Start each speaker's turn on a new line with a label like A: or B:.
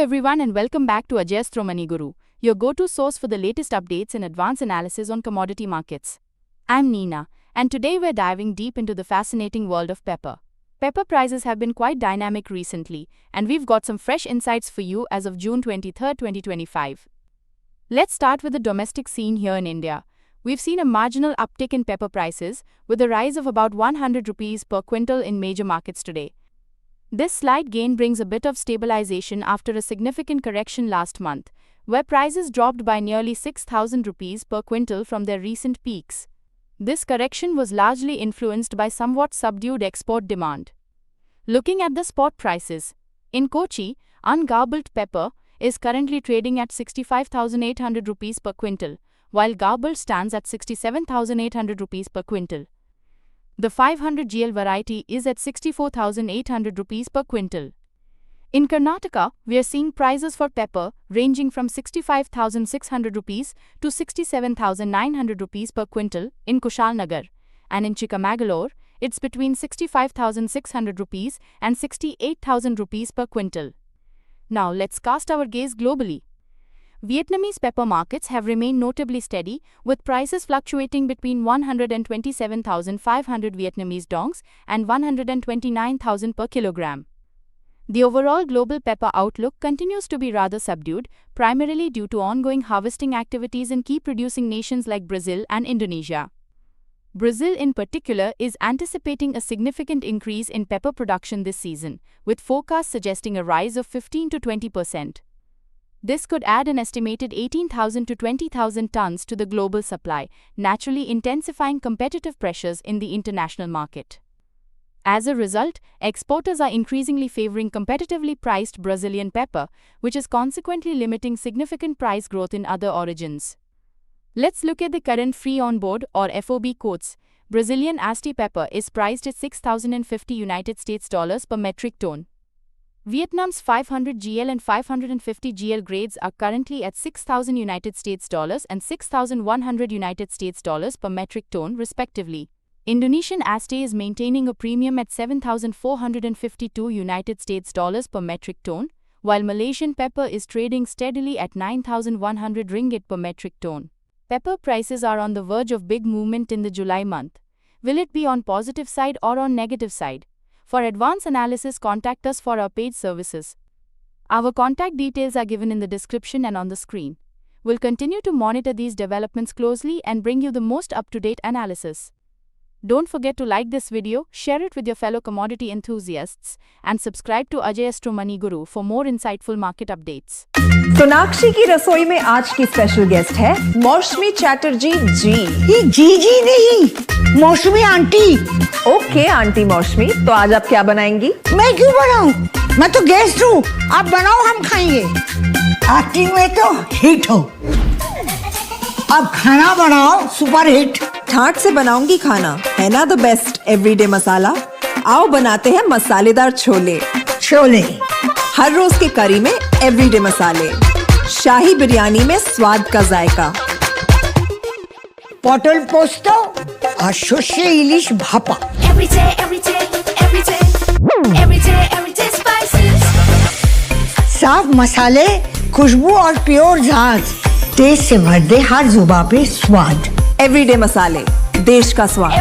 A: everyone and welcome back to Ajayastro Money Guru, your go-to source for the latest updates and advanced analysis on commodity markets. I'm Neena, and today we're diving deep into the fascinating world of pepper. Pepper prices have been quite dynamic recently, and we've got some fresh insights for you as of June 23, 2025. Let's start with the domestic scene here in India. We've seen a marginal uptick in pepper prices, with a rise of about 100 rupees per quintal in major markets today. This slight gain brings a bit of stabilization after a significant correction last month, where prices dropped by nearly 6,000 rupees per quintal from their recent peaks. This correction was largely influenced by somewhat subdued export demand. Looking at the spot prices, in Kochi, ungarbled pepper is currently trading at 65,800 rupees per quintal, while garbled stands at 67,800 rupees per quintal. The 500 GL variety is at 64,800 rupees per quintal. In Karnataka, we are seeing prices for pepper ranging from 65,600 rupees to 67,900 rupees per quintal in Kushalnagar, and in Chikmagalur, it's between 65,600 rupees and 68,000 rupees per quintal. Now let's cast our gaze globally. Vietnamese pepper markets have remained notably steady, with prices fluctuating between 127,500 Vietnamese dongs and 129,000 per kilogram. The overall global pepper outlook continues to be rather subdued, primarily due to ongoing harvesting activities in key producing nations like Brazil and Indonesia. Brazil in particular is anticipating a significant increase in pepper production this season, with forecasts suggesting a rise of 15 to 20%. This could add an estimated 18,000 to 20,000 tons to the global supply, naturally intensifying competitive pressures in the international market. As a result, exporters are increasingly favoring competitively priced Brazilian pepper, which is consequently limiting significant price growth in other origins. Let's look at the current free on board or FOB quotes. Brazilian Asti pepper is priced at $6,050 per metric ton. Vietnam's 500 GL and 550 GL grades are currently at $6,000 and $6,100 per metric ton respectively. Indonesian Asti is maintaining a premium at $7,452 per metric ton, while Malaysian pepper is trading steadily at 9,100 ringgit per metric ton. Pepper prices are on the verge of big movement in the July month. Will it be on positive side or on negative side? For advanced analysis, contact us for our paid services. Our contact details are given in the description and on the screen. We'll continue to monitor these developments closely and bring you the most up-to-date analysis. Don't forget to like this video, share it with your fellow commodity enthusiasts, and subscribe to Ajayastro Money Guru for more insightful market updates.
B: Sonakshi की रसोई में आज की special guest है मौसमी चैटर्जी जी।
C: ये जी नहीं, मौसमी आंटी।
B: ओके आंटी मौसमी, तो आज आप क्या बनाएंगी?
C: मैं क्यों बनाऊं? मैं तो गेस्ट हूँ, आप बनाओ हम खाएंगे। एक्टिंग में तो हिट हो, अब खाना बनाओ सुपर हिट।
B: ठाट से बनाऊंगी खाना, है ना द बेस्ट एवरीडे मसाला। आओ बनाते हैं मसालेदार छोले।
C: छोले
B: हर रोज के करी में एवरीडे मसाले, शाही बिरयानी में स्वाद का जायका।
C: পটল পোস্ত আর সর্ষে ইলিশ ভাপা। साफ मसाले, खुशबू और प्योर झांझ, टेस्ट से भर दे हर जुबान पे स्वाद।
B: एवरीडे मसाले, देश का स्वाद।